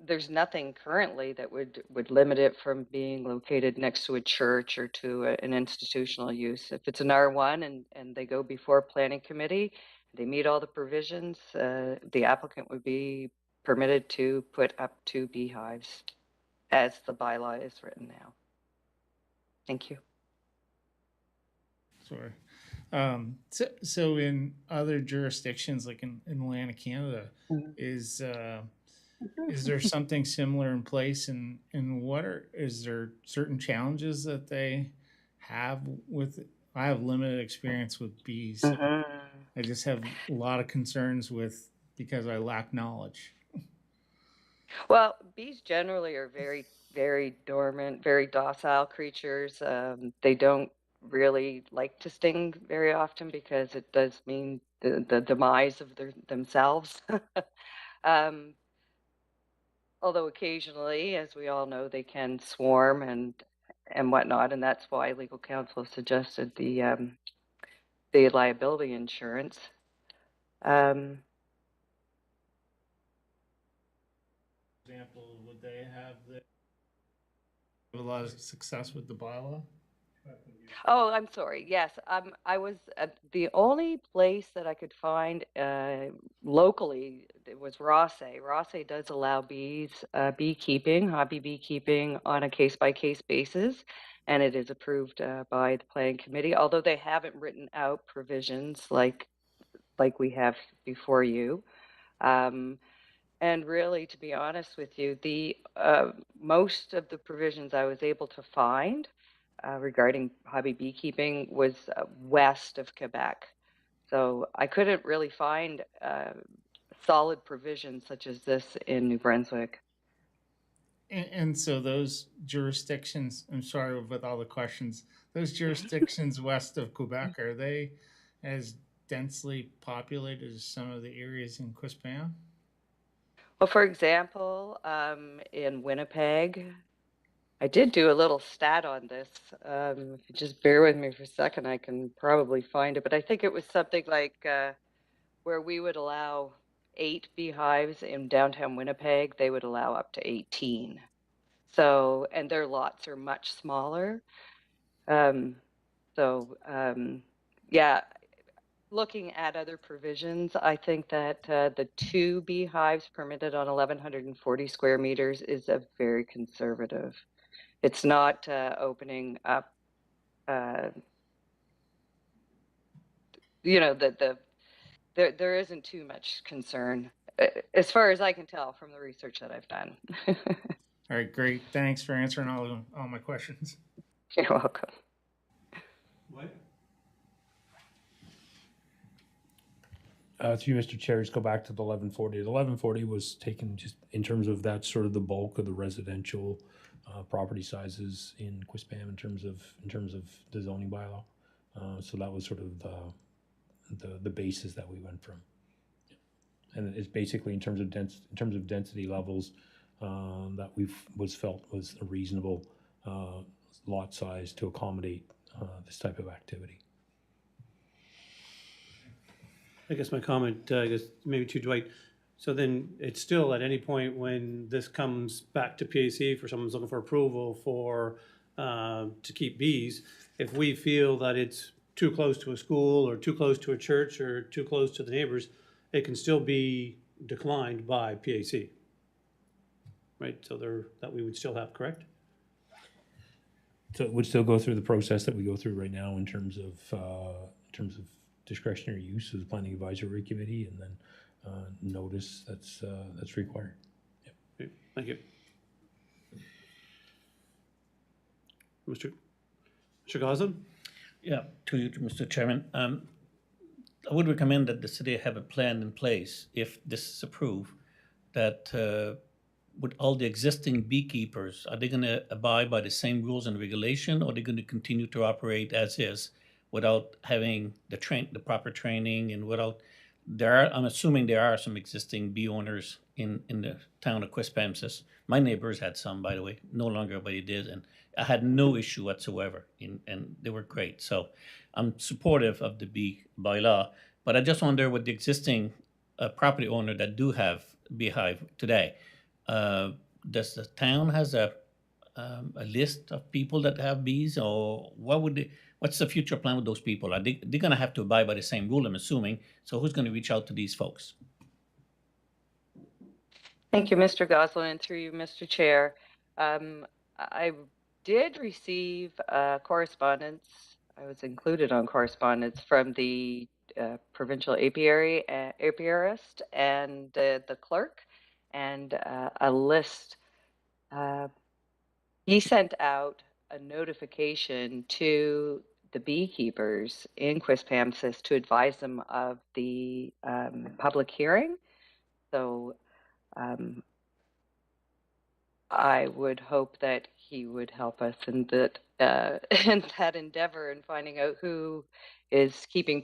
there's nothing currently that would limit it from being located next to a church or to an institutional use. If it's an R1 and they go before planning committee, they meet all the provisions, the applicant would be permitted to put up 2 beehives as the bylaw is written now. Thank you. Sorry. So in other jurisdictions, like in Atlantic Canada, is there something similar in place, and is there certain challenges that they have with it? I have limited experience with bees. I just have a lot of concerns because I lack knowledge. Well, bees generally are very, very dormant, very docile creatures. They don't really like to sting very often because it does mean the demise of themselves. Although occasionally, as we all know, they can swarm and whatnot, and that's why legal counsel suggested the liability insurance. Example, would they have a lot of success with the bylaw? Oh, I'm sorry. Yes, I was the only place that I could find locally. It was Rosse. Rosse does allow beekeeping, hobby beekeeping on a case-by-case basis, and it is approved by the planning committee. Although they haven't written out provisions like we have before you. Um, and really, to be honest with you, the most of the provisions I was able to find regarding hobby beekeeping was west of Quebec. So I couldn't really find solid provisions such as this in New Brunswick. And so those jurisdictions, I'm sorry with all the questions, those jurisdictions west of Quebec, are they as densely populated as some of the areas in Quispam? Well, for example, in Winnipeg, I did do a little stat on this. If you just bear with me for a second, I can probably find it. But I think it was something like where we would allow 8 beehives in downtown Winnipeg, they would allow up to 18. So, and their lots are much smaller. Um, yeah, looking at other provisions, I think that the 2 beehives permitted on 1,140 square meters is a very conservative. It's not opening up, there isn't too much concern, as far as I can tell from the research that I've done. All right, great. Thanks for answering all my questions. You're welcome. What? Through Mr. Chair, just go back to the 1140. The 1140 was taken just in terms of that sort of the bulk of the residential property sizes in Quispam in terms of the zoning bylaw. So that was sort of the basis that we went from. And it's basically in terms of density levels that was felt was a reasonable lot size to accommodate this type of activity. I guess my comment, I guess maybe to Dwight, so then it's still at any point when this comes back to PAC for someone's looking for approval for, to keep bees, if we feel that it's too close to a school or too close to a church or too close to the neighbors, it can still be declined by PAC. Right, so that we would still have, correct? So it would still go through the process that we go through right now in terms of discretionary use of the planning advisory committee, and then notice that's required. Yep. Okay, thank you. Mr. Goslin? Yeah, to you, Mr. Chairman. I would recommend that the city have a plan in place, if this is approved, that with all the existing beekeepers, are they going to abide by the same rules and regulation, or are they going to continue to operate as is without having the proper training and without? I'm assuming there are some existing bee owners in the town of Quispamsis. My neighbors had some, by the way. No longer everybody did, and I had no issue whatsoever, and they were great. So I'm supportive of the bee bylaw, but I just wonder with the existing property owner that do have beehive today, does the town has a list of people that have bees, or what's the future plan with those people? Are they're going to have to abide by the same rule, I'm assuming. So who's going to reach out to these folks? Thank you, Mr. Goslin, and through you, Mr. Chair. I did receive correspondence. I was included on correspondence from the provincial apiarist and the clerk, and a list. He sent out a notification to the beekeepers in Quispamsis to advise them of the public hearing. So I would hope that he would help us in that in that endeavor in finding out who is keeping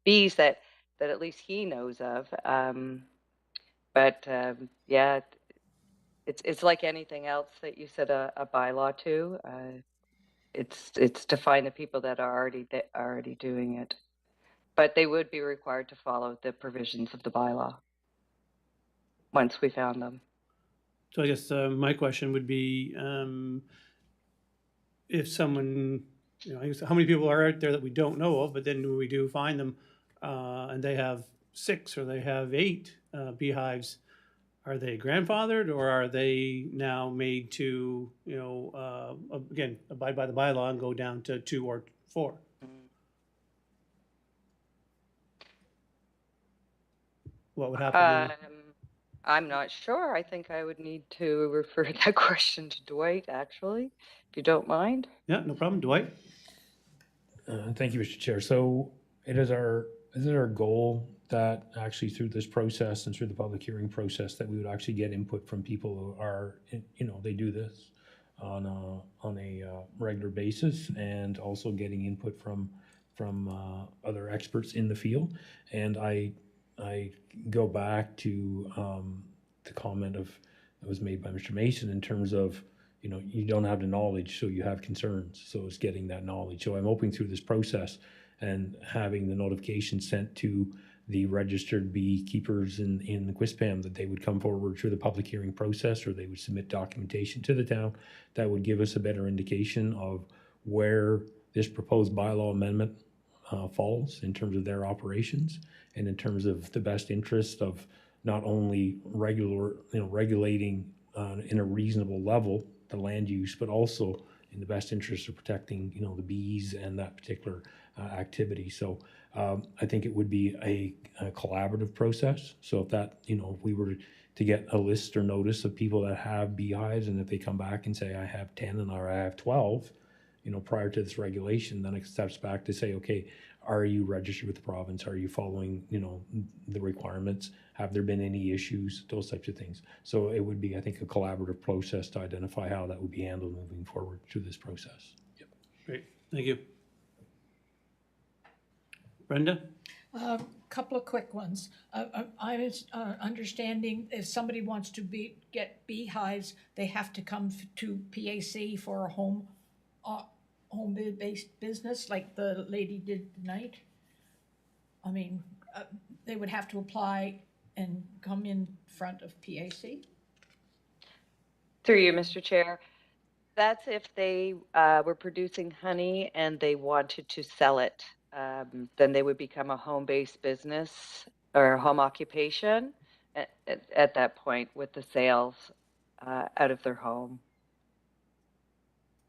bees that at least he knows of. Yeah, it's like anything else that you said a bylaw to. It's to find the people that are already doing it, but they would be required to follow the provisions of the bylaw once we found them. So I guess my question would be, if someone you know, I guess how many people are out there that we don't know of, but then when we do find them, and they have 6 or they have 8 beehives, are they grandfathered or are they now made to, you know, again, abide by the bylaw and go down to 2 or 4? What would happen then? I'm not sure. I think I would need to refer that question to Dwight, actually, if you don't mind. Yeah, no problem. Dwight? Thank you, Mr. Chair. So it is our goal that actually through this process and through the public hearing process that we would actually get input from people who are, you know, they do this on a regular basis, and also getting input from other experts in the field. And I go back to the comment that was made by Mr. Mason in terms of, you know, you don't have the knowledge, so you have concerns. So it's getting that knowledge. So I'm hoping through this process and having the notification sent to the registered beekeepers in the Quispam that they would come forward through the public hearing process, or they would submit documentation to the town that would give us a better indication of where this proposed bylaw amendment falls in terms of their operations and in terms of the best interest of not only regulating in a reasonable level the land use, but also in the best interest of protecting, you know, the bees and that particular activity. So I think it would be a collaborative process. So if that, you know, if we were to get a list or notice of people that have beehives, and if they come back and say, I have 10 and or I have 12, you know, prior to this regulation, then it steps back to say, okay, are you registered with the province? Are you following, you know, the requirements? Have there been any issues? Those types of things. So it would be, I think, a collaborative process to identify how that would be handled moving forward through this process. Yep. Great, thank you. Brenda? Couple of quick ones. I was understanding if somebody wants to get beehives, they have to come to PAC for a home-based business like the lady did tonight. I mean, they would have to apply and come in front of PAC. Through you, Mr. Chair. That's if they were producing honey and they wanted to sell it. Then they would become a home-based business or a home occupation at that point with the sales out of their home.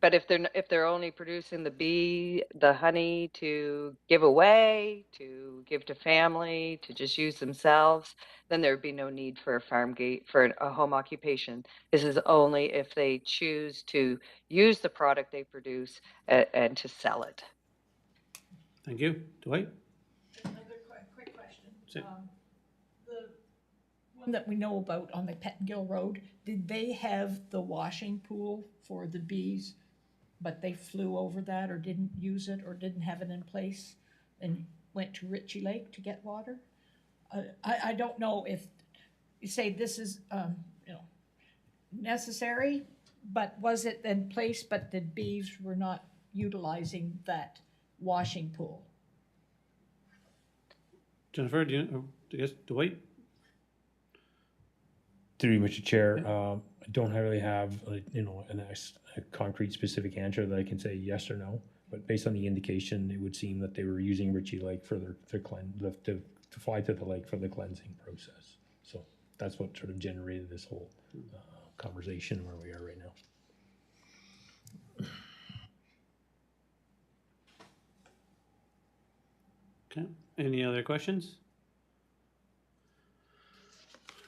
But if they're only producing the honey to give away, to give to family, to just use themselves, then there would be no need for a farm gate for a home occupation. This is only if they choose to use the product they produce and to sell it. Thank you. Dwight? Another quick question. Sure. The one that we know about on the Pettingill Road, did they have the washing pool for the bees, but they flew over that or didn't use it or didn't have it in place and went to Ritchie Lake to get water? I don't know if you say this is, you know, necessary, but was it in place, but the bees were not utilizing that washing pool? Jennifer, do you, I guess, Dwight? Through you, Mr. Chair, I don't really have, you know, a concrete specific answer that I can say yes or no. But based on the indication, it would seem that they were using Ritchie Lake for their to fly to the lake for the cleansing process. So that's what sort of generated this whole conversation where we are right now. Okay, any other questions?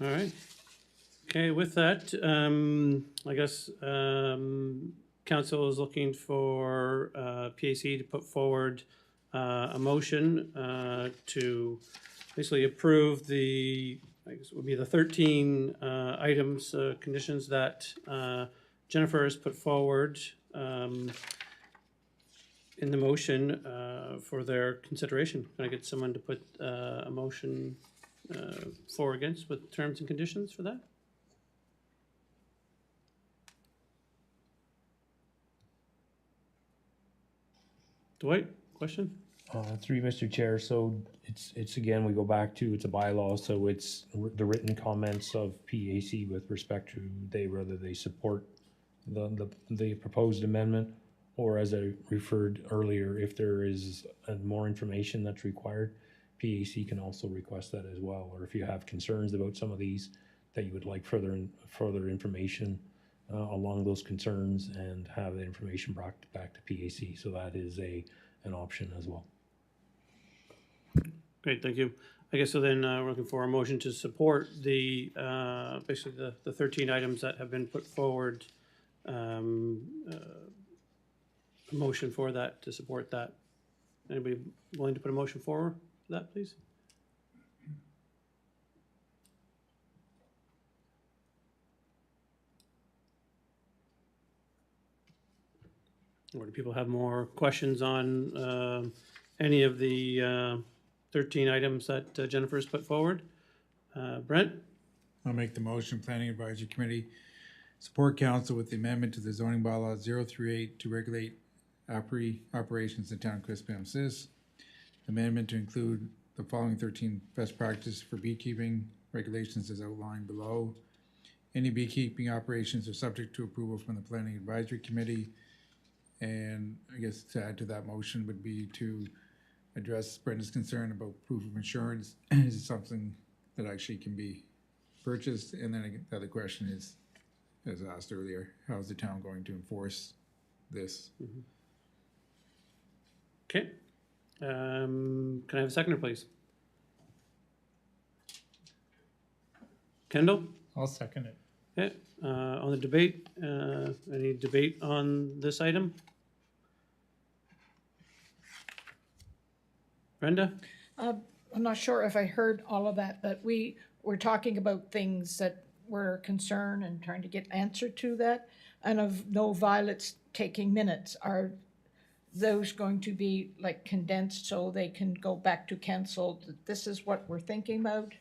All right. Okay, with that, I guess council is looking for PAC to put forward a motion to basically approve the, I guess it would be the 13 items, conditions that Jennifer has put forward in the motion for their consideration. Can I get someone to put a motion for or against with terms and conditions for that? Dwight, question? Through you, Mr. Chair, so it's again, we go back to, it's a bylaw, so it's the written comments of PAC with respect to whether they support the proposed amendment or as I referred earlier, if there is more information that's required, PAC can also request that as well. Or if you have concerns about some of these that you would like further information along those concerns, and have the information brought back to PAC. So that is an option as well. Great, thank you. I guess so then we're looking for a motion to support the, basically the 13 items that have been put forward. A motion for that, to support that. Anybody willing to put a motion forward for that, please? Or do people have more questions on any of the 13 items that Jennifer's put forward? Brent? I'll make the motion. Planning Advisory Committee support council with the amendment to the zoning bylaw 038 to regulate operations in town of Quispamsis. Amendment to include the following 13 best practices for beekeeping regulations as outlined below. Any beekeeping operations are subject to approval from the Planning Advisory Committee. And I guess to add to that motion would be to address Brenda's concern about proof of insurance. Is it something that actually can be purchased? And then the other question is, as asked earlier, how is the town going to enforce this? Okay. Can I have a seconder, please? Kendall? I'll second it. Okay, on the debate, any debate on this item? Brenda? I'm not sure if I heard all of that, but we were talking about things that were a concern and trying to get answer to that. And of no violets taking minutes, are those going to be like condensed so they can go back to canceled? This is what we're thinking about?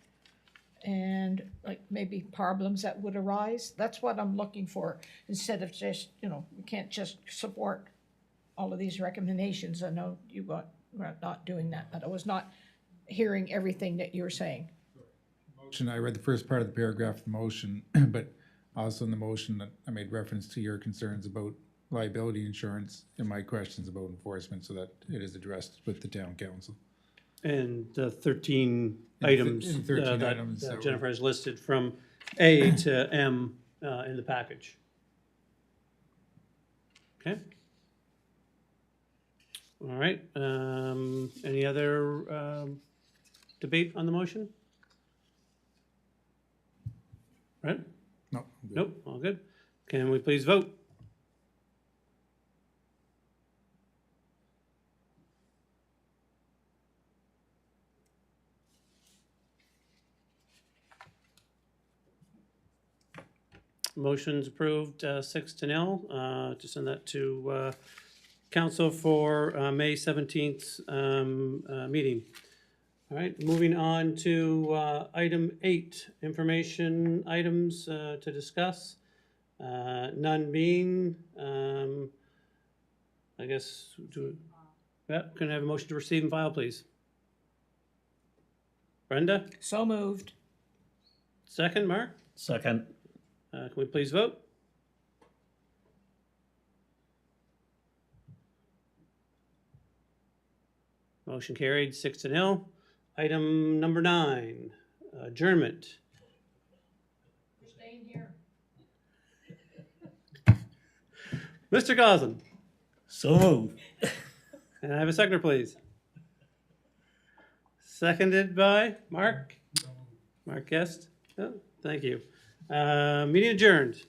And like maybe problems that would arise? That's what I'm looking for, instead of just, we can't just support all of these recommendations. I know we're not doing that, but I was not hearing everything that you were saying. Motion, I read the first part of the paragraph of the motion, but also in the motion that I made reference to your concerns about liability insurance and my questions about enforcement, so that it is addressed with the town council. And the 13 And items 13 items that that were- Jennifer has listed from A to M in the package. Okay. All right, any other debate on the motion? Right? No, I'm good. Nope, all good. Can we please vote? Motion's approved 6-0 to send that to council for May 17th meeting. All right, moving on to item 8, information items to discuss. None being, I guess, can I have a motion to receive and file, please? Brenda, So moved. second, Mark? Second. Can we please vote? Motion carried, 6-0. Item number 9, adjournment. We're staying here. Mr. Goslin, So moved. can I have a seconder, please? Seconded by Mark? Mark Guest? Oh, thank you. Meeting adjourned.